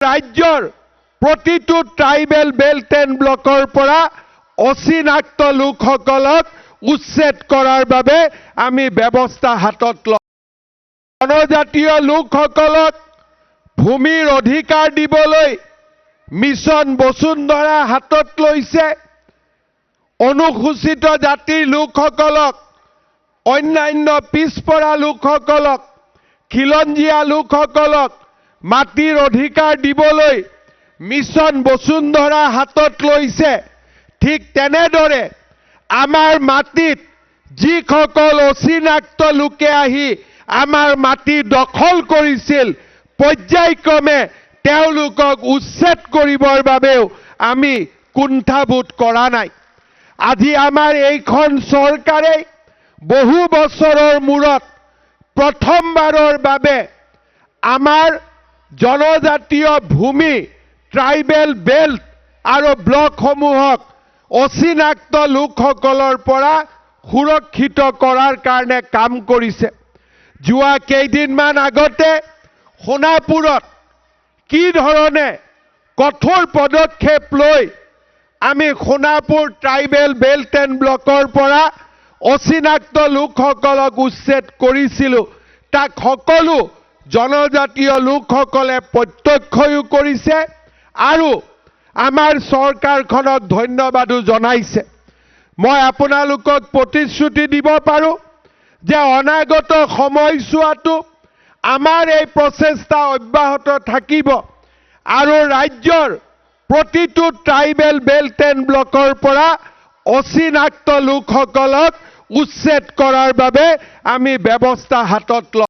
ৰাজ্যৰ প্ৰতিটো tribal belt and ব্লকৰ পৰা অচিনাক্ত লোকসকলক উচ্ছেদ কৰাৰ বাবে আমি ব্যৱস্থা হাতত লওঁ। জনজাতীয় লোকসকলক ভূমিৰ অধিকাৰ দিবলৈ মিছন বসুন্ধৰা হাতত লৈছে। অনুসূচিত জাতিৰ লোকসকলক, অন্যান্য পিছপৰা লোকসকলক, খিলঞ্জীয়া লোকসকলক মাটিৰ অধিকাৰ দিবলৈ মিছন বসুন্ধৰা হাতত লৈছে। ঠিক তেনেদৰে আমাৰ মাটিত যিসকল অচিনাক্ত লোকে আহি আমাৰ মাটি দখল কৰিছিল, পৰ্যায়ক্ৰমে তেওঁলোকক উচ্ছেদ কৰিবৰ বাবেও আমি কুণ্ঠাবোধ কৰা নাই। আজি আমাৰ এইখন চৰকাৰে বহু বছৰৰ মূৰত প্ৰথমবাৰৰ বাবে আমাৰ জনজাতীয় ভূমি, ট্ৰাইবেল বেল্ট আৰু ব্লকসমূহক অচিনাক্ত লোকসকলৰ পৰা সুৰক্ষিত কৰাৰ কাৰণে কাম কৰিছে। যোৱা কেইদিনমান আগতে সোণাপুৰত কি ধৰণে কঠোৰ পদক্ষেপ লৈ আমি সোণাপুৰ ট্ৰাইবেল বেল্ট এণ্ড ব্লকৰ পৰা অচিনাক্ত লোকসকলক উচ্ছেদ কৰিছিলোঁ, তাক সকলো জনজাতীয় লোকসকলে প্ৰত্যক্ষও কৰিছে আৰু আমাৰ চৰকাৰখনক ধন্যবাদো জনাইছে। মই আপোনালোকক প্ৰতিশ্ৰুতি দিব পাৰোঁ যে অনাগত সময়ছোৱাতো আমাৰ এই প্ৰচেষ্টা অব্যাহত থাকিব আৰু ৰাজ্যৰ প্ৰতিটো ট্ৰাইবেল বেল্ট এণ্ড ব্লকৰ পৰা অচিনাক্ত লোকসকলক উচ্ছেদ কৰাৰ বাবে আমি ব্যৱস্থা হাতত লওঁ।